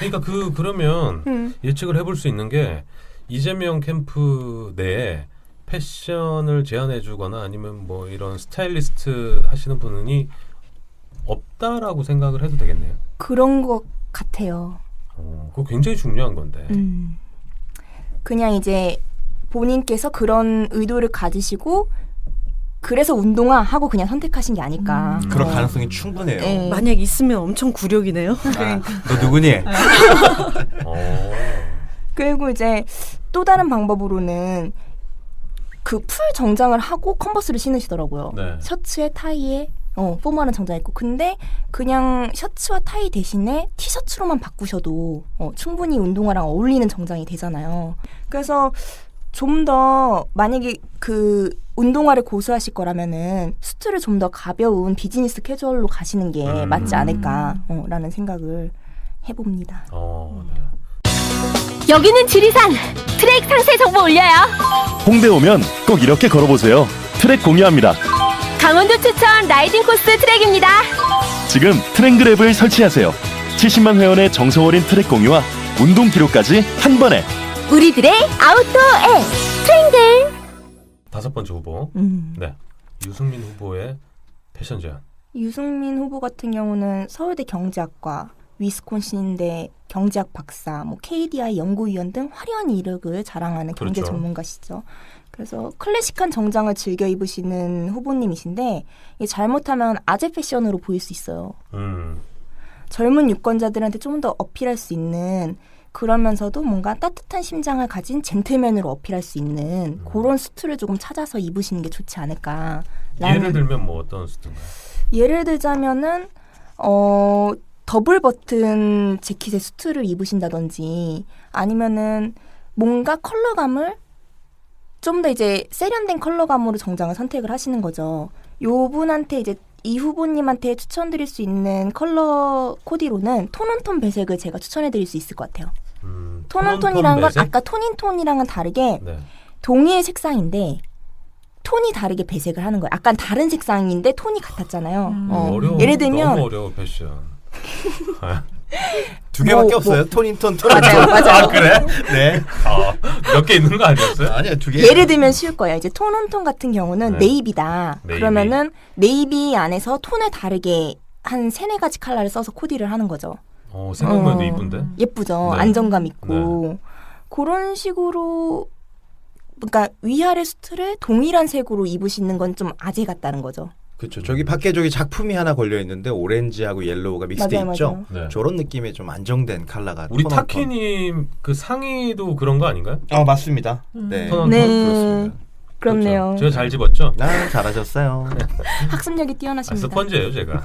그러니까 그러면 예측을 해볼 수 있는 게 이재명 캠프 내에 패션을 제안해주거나 아니면 뭐 이런 스타일리스트 하시는 분이 없다라고 생각을 해도 되겠네요. 그런 것 같아요. 그거 굉장히 중요한 건데. 그냥 이제 본인께서 그런 의도를 가지시고 그래서 운동화 하고 그냥 선택하신 게 아닐까. 그런 가능성이 충분해요. 네. 만약 있으면 엄청 굴욕이네요. 너 누구니? 그리고 이제 또 다른 방법으로는 그 풀 정장을 하고 컨버스를 신으시더라고요. 네. 셔츠에 타이에 포멀한 정장 입고. 근데 그냥 셔츠와 타이 대신에 티셔츠로만 바꾸셔도 충분히 운동화랑 어울리는 정장이 되잖아요. 그래서 좀 더 만약에 그 운동화를 고수하실 거라면은 수트를 좀 더 가벼운 비즈니스 캐주얼로 가시는 게 맞지 않을까라는 생각을 해봅니다. 네. 여기는 지리산 트랙 상세 정보 올려요. 홍대 오면 꼭 이렇게 걸어보세요. 트랙 공유합니다. 강원도 추천 라이딩 코스 트랙입니다. 지금 트랙그랩을 설치하세요. 70만 회원의 정성 어린 트랙 공유와 운동 기록까지 한 번에. 우리들의 아웃도어 앱 트랙들. 5번째 후보. 네. 유승민 후보의 패션 제안. 유승민 후보 같은 경우는 서울대 경제학과, 위스콘신대 경제학 박사, 뭐 KDI 연구위원 등 화려한 이력을 자랑하는 경제 그렇죠. 전문가시죠. 그래서 클래식한 정장을 즐겨 입으시는 후보님이신데 이게 잘못하면 아재 패션으로 보일 수 있어요. 젊은 유권자들한테 좀 더 어필할 수 있는, 그러면서도 뭔가 따뜻한 심장을 가진 젠틀맨으로 어필할 수 있는 그런 수트를 조금 찾아서 입으시는 게 좋지 않을까. 예를 들면 뭐 어떤 수트인가요? 예를 들자면은 더블 버튼 재킷의 수트를 입으신다든지 아니면은 뭔가 컬러감을 좀 더 이제 세련된 컬러감으로 정장을 선택을 하시는 거죠. 요 분한테 이제 이 후보님한테 추천드릴 수 있는 컬러 코디로는 톤온톤 배색을 제가 추천해드릴 수 있을 것 같아요. 톤온톤이라는 건 배색? 아까 톤인톤이랑은 다르게 네. 동일 색상인데 톤이 다르게 배색을 하는 거예요. 약간 다른 색상인데 톤이 같았잖아요. 어려워. 예를 들면 너무 어려워 패션. 두 개밖에 없어요. 톤인톤 톤. 맞아요. 그래? 네. 몇 개 있는 거 아니었어요? 아니요, 두 개. 예를 들면 쉬울 거예요. 이제 톤온톤 같은 경우는 네. 네이비다. 네이비. 그러면은 네이비 안에서 톤을 다르게 한 3-4가지 컬러를 써서 코디를 하는 거죠. 생각만 해도 이쁜데. 예쁘죠. 네. 안정감 있고. 그런 식으로 그러니까 위아래 수트를 동일한 색으로 입으시는 건 좀 아재 같다는 거죠. 그렇죠. 저기 밖에 저기 작품이 하나 걸려 있는데 오렌지하고 옐로우가 믹스돼 맞아요, 있죠. 맞아요. 네. 저런 느낌의 좀 안정된 컬러가. 우리 톤온톤. 타키님 그 상의도 그런 거 아닌가요? 맞습니다. 네. 톤온톤? 네. 그렇습니다. 그렇네요. 그렇죠. 제가 잘 집었죠? 잘하셨어요. 학습력이 뛰어나십니다. 스펀지예요 제가.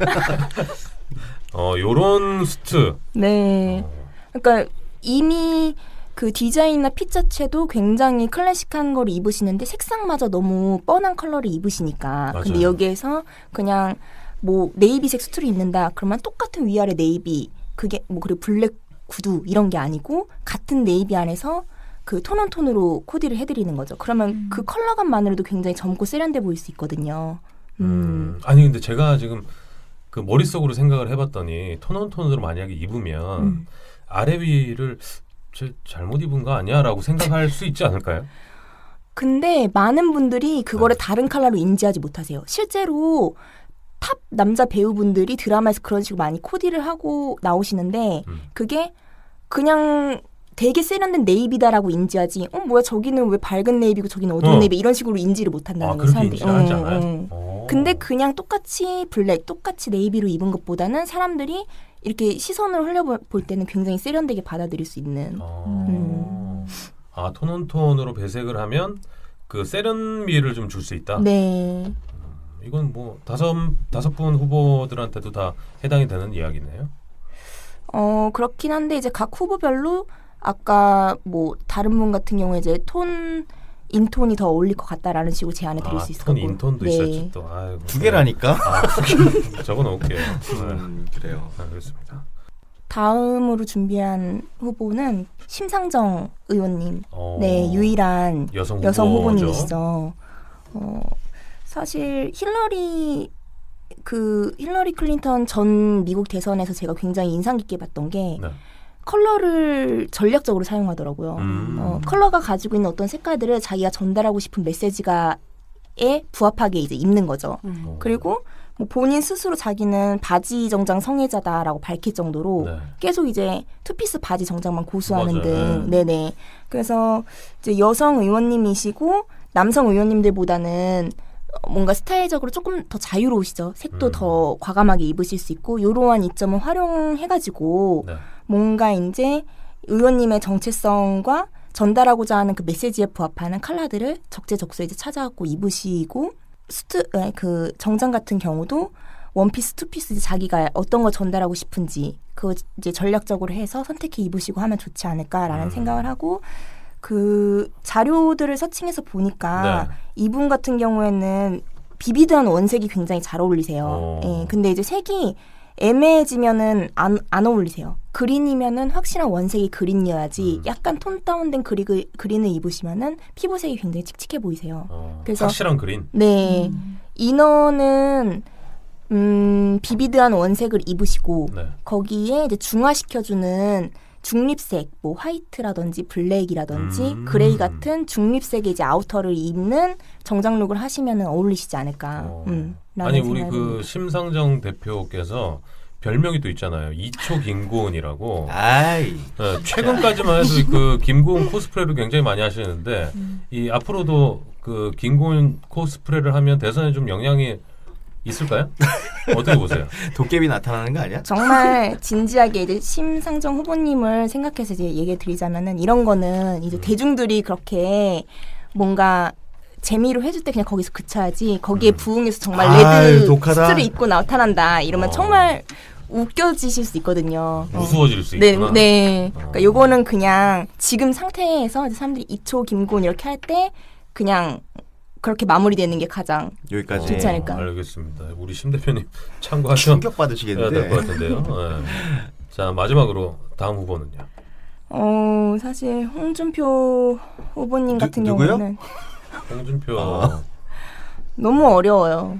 요런 수트. 네. 그러니까 이미 그 디자인이나 핏 자체도 굉장히 클래식한 거를 입으시는데 색상마저 너무 뻔한 컬러를 입으시니까. 맞아요. 근데 여기에서 그냥 뭐 네이비색 수트를 입는다. 그러면 똑같은 위아래 네이비, 그게 뭐 그리고 블랙 구두 이런 게 아니고 같은 네이비 안에서 그 톤온톤으로 코디를 해드리는 거죠. 그러면 그 컬러감만으로도 굉장히 젊고 세련돼 보일 수 있거든요. 아니 근데 제가 지금 그 머릿속으로 생각을 해봤더니 톤온톤으로 만약에 입으면 아래 위를 잘못 입은 거 아니야라고 생각할 수 있지 않을까요? 근데 많은 분들이 그거를 다른 컬러로 인지하지 못하세요. 실제로 탑 남자 배우분들이 드라마에서 그런 식으로 많이 코디를 하고 나오시는데 그게 그냥 되게 세련된 네이비다라고 인지하지 뭐야 저기는 왜 밝은 네이비고 저기는 어두운 네이비 이런 식으로 인지를 못한다는 거예요. 그렇게 인지를 하지 않아요? 근데 그냥 똑같이 블랙, 똑같이 네이비로 입은 것보다는 사람들이 이렇게 시선을 흘려볼 때는 굉장히 세련되게 받아들일 수 있는. 톤온톤으로 배색을 하면 그 세련미를 좀 줄 수 있다? 네. 이건 뭐 다섯 분 후보들한테도 다 해당이 되는 이야기네요. 그렇긴 한데 이제 각 후보별로 아까 뭐 다른 분 같은 경우에 이제 인톤이 더 어울릴 것 같다라는 식으로 제안을 드릴 수 있을 톤 거고. 인톤도 네. 있었지 또. 아이고, 두 개라니까. 적어놓을게요. 그래요. 알겠습니다. 다음으로 준비한 후보는 심상정 의원님. 네, 유일한 여성 후보님이시죠. 사실 힐러리 클린턴 전 미국 대선에서 제가 굉장히 인상 깊게 봤던 게 컬러를 전략적으로 사용하더라고요. 컬러가 가지고 있는 어떤 색깔들을 자기가 전달하고 싶은 메시지가에 부합하게 이제 입는 거죠. 그리고 뭐 본인 스스로 자기는 바지 정장 성애자다라고 밝힐 정도로 네. 계속 이제 투피스 바지 정장만 고수하는 맞아요. 등, 네네. 그래서 이제 여성 의원님이시고 남성 의원님들보다는 뭔가 스타일적으로 조금 더 자유로우시죠. 색도 더 과감하게 입으실 수 있고 이러한 이점을 활용해가지고 네. 뭔가 이제 의원님의 정체성과 전달하고자 하는 그 메시지에 부합하는 컬러들을 적재적소에 이제 찾아갖고 입으시고 그 정장 같은 경우도 원피스, 투피스 이제 자기가 어떤 걸 전달하고 싶은지 그거 이제 전략적으로 해서 선택해 입으시고 하면 좋지 않을까라는 생각을 하고 그 자료들을 서칭해서 보니까 네. 이분 같은 경우에는 비비드한 원색이 굉장히 잘 어울리세요. 예, 근데 이제 색이 애매해지면은 안 어울리세요. 그린이면은 확실한 원색이 그린이어야지 약간 톤 다운된 그린을 입으시면은 피부색이 굉장히 칙칙해 보이세요. 그래서 확실한 그린. 네. 이너는 비비드한 원색을 입으시고 네. 거기에 이제 중화시켜주는 중립색, 뭐 화이트라든지 블랙이라든지 그레이 같은 중립색의 이제 아우터를 입는 정장룩을 하시면은 어울리시지 않을까. 아니 우리 그 심상정 대표께서 별명이 또 있잖아요. 2초 김고은이라고. 아이. 네, 최근까지만 해도 그 김고은 코스프레를 굉장히 많이 하시는데 이 앞으로도 그 김고은 코스프레를 하면 대선에 좀 영향이 있을까요? 어떻게 보세요? 도깨비 나타나는 거 아니야? 정말 진지하게 이제 심상정 후보님을 생각해서 이제 얘기해 드리자면은 이런 거는 이제 대중들이 그렇게 뭔가 재미로 해줄 때 그냥 거기서 그쳐야지 거기에 부응해서 정말 레드 수트를 입고 나타난다 이러면 정말 웃겨지실 수 있거든요. 무서워질 수 네, 있구나. 네. 그러니까 요거는 그냥 지금 상태에서 이제 사람들이 2초 김고은 이렇게 할 때 그냥 그렇게 마무리되는 게 가장 여기까지 좋지 않을까. 알겠습니다. 우리 심 대표님 참고하셔야 충격 받으시겠는데. 될 것 같은데요. 네. 자 마지막으로 다음 후보는요. 사실 홍준표 후보님 같은 누구요? 경우는 홍준표. 너무 어려워요.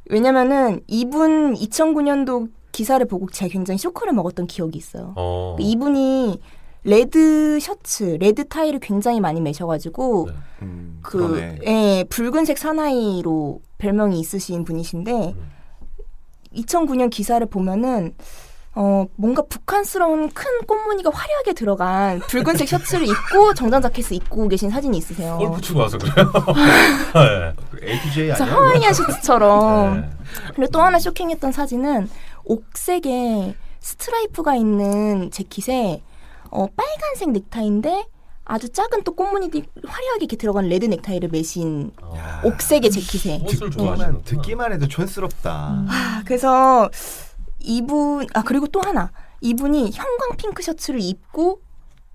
왜냐면은 이분 2009년도 기사를 보고 제가 굉장히 쇼크를 먹었던 기억이 있어요. 이분이 레드 셔츠, 레드 타이를 굉장히 많이 매셔가지고 붉은색 사나이로 별명이 있으신 분이신데 2009년 기사를 보면은 뭔가 북한스러운 큰 꽃무늬가 화려하게 들어간 붉은색 셔츠를 입고 정장 자켓을 입고 계신 사진이 있으세요. 골프 치고 와서 그래요. 네. APJ 아니야? 하와이안 셔츠처럼. 네. 그리고 또 하나 쇼킹했던 사진은 옥색에 스트라이프가 있는 재킷에 빨간색 넥타이인데 아주 작은 또 꽃무늬들이 화려하게 이렇게 들어간 레드 넥타이를 매신 옥색의 재킷에. 옷을 좋아하시는구나. 듣기만 해도 촌스럽다. 그래서 이분 그리고 또 하나 이분이 형광 핑크 셔츠를 입고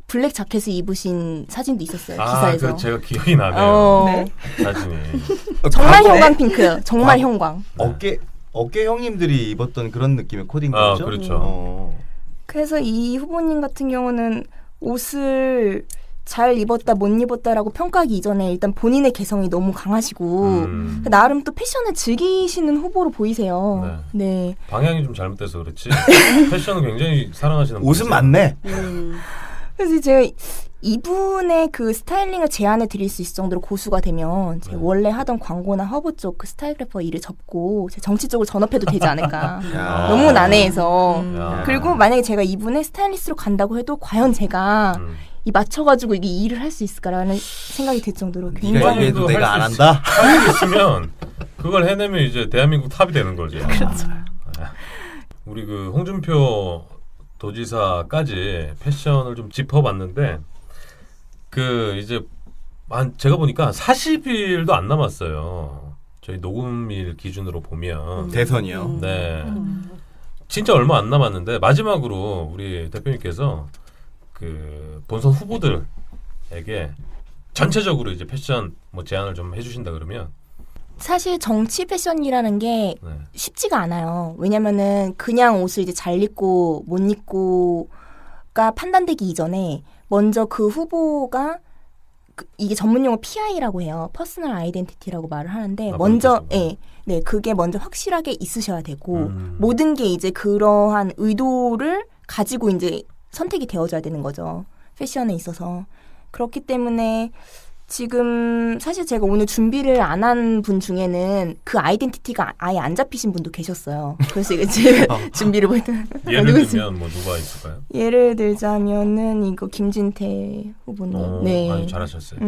블랙 자켓을 입으신 사진도 있었어요. 기사에서. 제가 기억이 나네요. 네. 사진이. 정말 형광 핑크요. 정말 형광. 어깨 형님들이 입었던 그런 느낌의 코디인 거죠? 그렇죠. 그래서 이 후보님 같은 경우는 옷을 잘 입었다 못 입었다라고 평가하기 이전에 일단 본인의 개성이 너무 강하시고 나름 또 패션을 즐기시는 후보로 보이세요. 네. 방향이 좀 잘못돼서 그렇지. 패션은 굉장히 사랑하시는 옷은 많네. 그래서 제가 이분의 그 스타일링을 제안해 드릴 수 있을 정도로 고수가 되면 제가 원래 하던 광고나 허브 쪽 그 스타일그래퍼 일을 접고 제가 정치 쪽으로 전업해도 되지 않을까. 너무 난해해서. 그리고 만약에 제가 이분의 스타일리스트로 간다고 해도 과연 제가 이 맞춰가지고 이게 일을 할 수 있을까라는 생각이 들 정도로 굉장히 해도 내가 안 한다. 할 수 있으면 그걸 해내면 이제 대한민국 탑이 되는 거지. 그렇죠. 우리 그 홍준표 도지사까지 패션을 좀 짚어봤는데 그 이제 제가 보니까 40일도 안 남았어요. 저희 녹음일 기준으로 보면 대선이요. 네, 진짜 얼마 안 남았는데 마지막으로 우리 대표님께서 그 본선 후보들에게 전체적으로 이제 패션 뭐 제안을 좀 해주신다 그러면 사실 정치 패션이라는 게 쉽지가 않아요. 왜냐면은 그냥 옷을 이제 잘 입고 못 입고가 판단되기 이전에 먼저 그 후보가 이게 전문 용어 PI라고 해요. 퍼스널 아이덴티티라고 말을 하는데 먼저 네, 그게 먼저 확실하게 있으셔야 되고 모든 게 이제 그러한 의도를 가지고 이제 선택이 되어줘야 되는 거죠. 패션에 있어서. 그렇기 때문에 지금 사실 제가 오늘 준비를 안 한 분 중에는 그 아이덴티티가 아예 안 잡히신 분도 계셨어요. 그래서 이게 제가 준비를 못한. 예를 들면 뭐 누가 있을까요? 예를 들자면은 이거 김진태 후보님. 네. 아니, 잘하셨어요.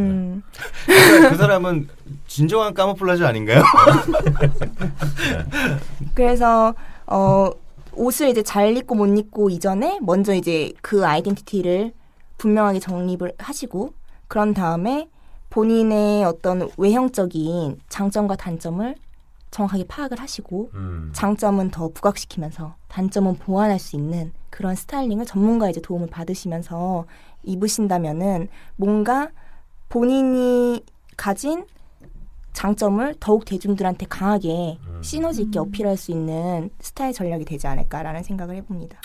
그 사람은 진정한 까모플라즈 아닌가요? 그래서 옷을 이제 잘 입고 못 입고 이전에 먼저 이제 그 아이덴티티를 분명하게 정립을 하시고 그런 다음에 본인의 어떤 외형적인 장점과 단점을 정확하게 파악을 하시고 장점은 더 부각시키면서 단점은 보완할 수 있는 그런 스타일링을 전문가의 이제 도움을 받으시면서 입으신다면은 뭔가 본인이 가진 장점을 더욱 대중들한테 강하게 시너지 있게 어필할 수 있는 스타일 전략이 되지 않을까라는 생각을 해봅니다.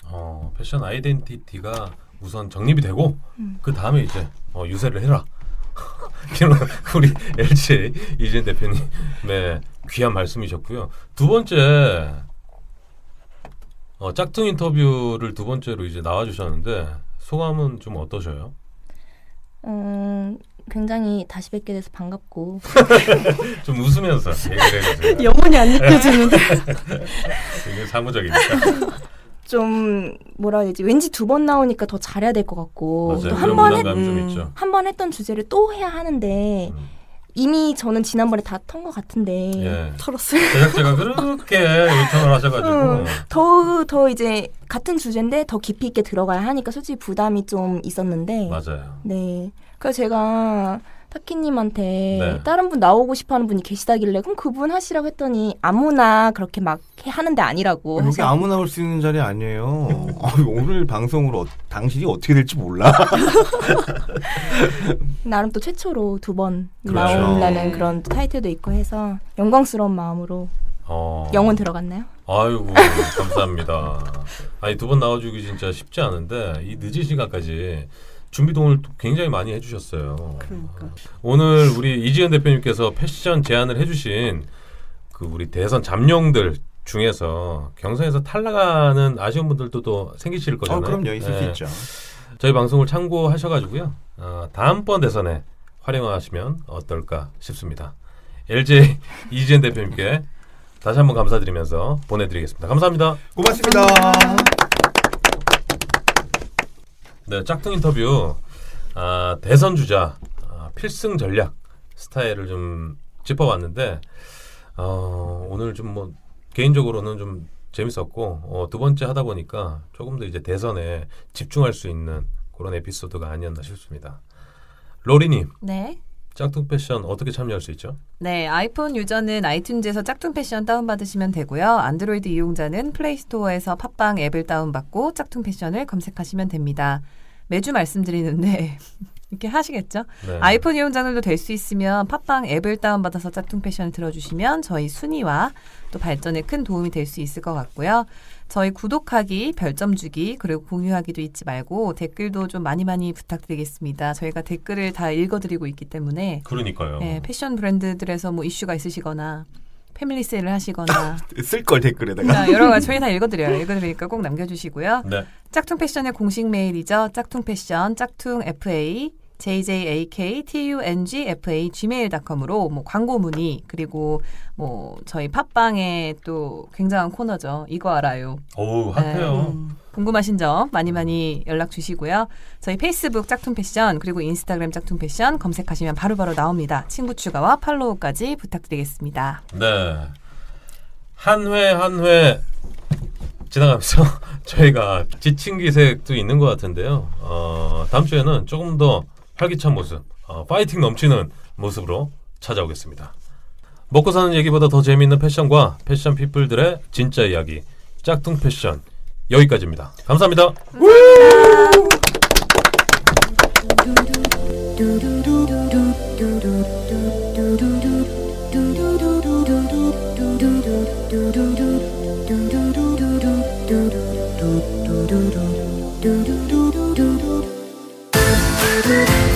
패션 아이덴티티가 우선 정립이 되고 그 다음에 이제 유세를 해라. 이런 우리 LG 이재현 대표님의 귀한 말씀이셨고요. 두 번째 짝퉁 인터뷰를 두 번째로 이제 나와주셨는데 소감은 좀 어떠셔요? 굉장히 다시 뵙게 돼서 반갑고 좀 웃으면서 얘기를 해주세요. 영혼이 안 느껴지는데. 되게 사무적이니까. 좀 뭐라 해야 되지? 왠지 두 번 나오니까 더 잘해야 될 것 같고 맞아요. 또 그런 부담감이 좀 있죠. 한 번 했던 주제를 또 해야 하는데 이미 저는 지난번에 다 턴 것 같은데 예. 털었어요. 제작자가 그렇게 요청을 하셔가지고 더 이제 같은 주제인데 더 깊이 있게 들어가야 하니까 솔직히 부담이 좀 있었는데 맞아요. 네. 그래서 제가 타키님한테 네. 다른 분 나오고 싶어하는 분이 계시다길래 그럼 그분 하시라고 했더니 아무나 그렇게 막 하는데 아니라고. 여기 아무나 올 수 있는 자리 아니에요. 오늘 방송으로 당신이 어떻게 될지 몰라. 나름 또 최초로 두 번 그렇죠. 나온다는 그런 타이틀도 있고 해서 영광스러운 마음으로 영혼 들어갔나요? 아이고 감사합니다. 아니 두 번 나와주기 진짜 쉽지 않은데 이 늦은 시간까지 준비도 오늘 굉장히 많이 해주셨어요. 그러니까. 오늘 우리 이지현 대표님께서 패션 제안을 해주신 그 우리 대선 잠룡들 중에서 경선에서 탈락하는 아쉬운 분들도 또 생기실 거잖아요. 그럼요. 있을 수 있죠. 저희 방송을 참고하셔가지고요. 다음번 대선에 활용하시면 어떨까 싶습니다. LG 이지현 대표님께 다시 한번 감사드리면서 보내드리겠습니다. 감사합니다. 고맙습니다. 네, 짝퉁 인터뷰 대선 주자 필승 전략 스타일을 좀 짚어봤는데 오늘 좀 뭐 개인적으로는 좀 재밌었고 두 번째 하다 보니까 조금 더 이제 대선에 집중할 수 있는 그런 에피소드가 아니었나 싶습니다. 로리님, 네. 짝퉁 패션 어떻게 참여할 수 있죠? 네, 아이폰 유저는 아이튠즈에서 짝퉁 패션 다운받으시면 되고요. 안드로이드 이용자는 플레이스토어에서 팟빵 앱을 다운받고 짝퉁 패션을 검색하시면 됩니다. 매주 말씀드리는데 이렇게 하시겠죠? 네. 아이폰 이용자들도 될 수 있으면 팟빵 앱을 다운받아서 짝퉁 패션을 들어주시면 저희 순위와 또 발전에 큰 도움이 될 수 있을 것 같고요. 저희 구독하기, 별점 주기, 그리고 공유하기도 잊지 말고 댓글도 좀 많이 부탁드리겠습니다. 저희가 댓글을 다 읽어드리고 있기 때문에 그러니까요. 네, 패션 브랜드들에서 뭐 이슈가 있으시거나 패밀리 세일을 하시거나 쓸 걸 댓글에다가. 여러 가지 저희 다 읽어드려요. 읽어드리니까 꼭 남겨주시고요. 네. 짝퉁 패션의 공식 메일이죠. 짝퉁 패션, 짝퉁 FA, JJAKTUNGFA gmail.com으로 뭐 광고 문의 그리고 뭐 저희 팟빵에 또 굉장한 코너죠. 이거 알아요. 오, 핫해요. 궁금하신 점 많이 연락 주시고요. 저희 페이스북 짝퉁 패션 그리고 인스타그램 짝퉁 패션 검색하시면 바로바로 나옵니다. 친구 추가와 팔로우까지 부탁드리겠습니다. 네. 한 회 지나가면서 저희가 지친 기색도 있는 것 같은데요. 다음 주에는 조금 더 활기찬 모습, 파이팅 넘치는 모습으로 찾아오겠습니다. 먹고 사는 얘기보다 더 재미있는 패션과 패션 피플들의 진짜 이야기, 짝퉁 패션 여기까지입니다. 감사합니다. 두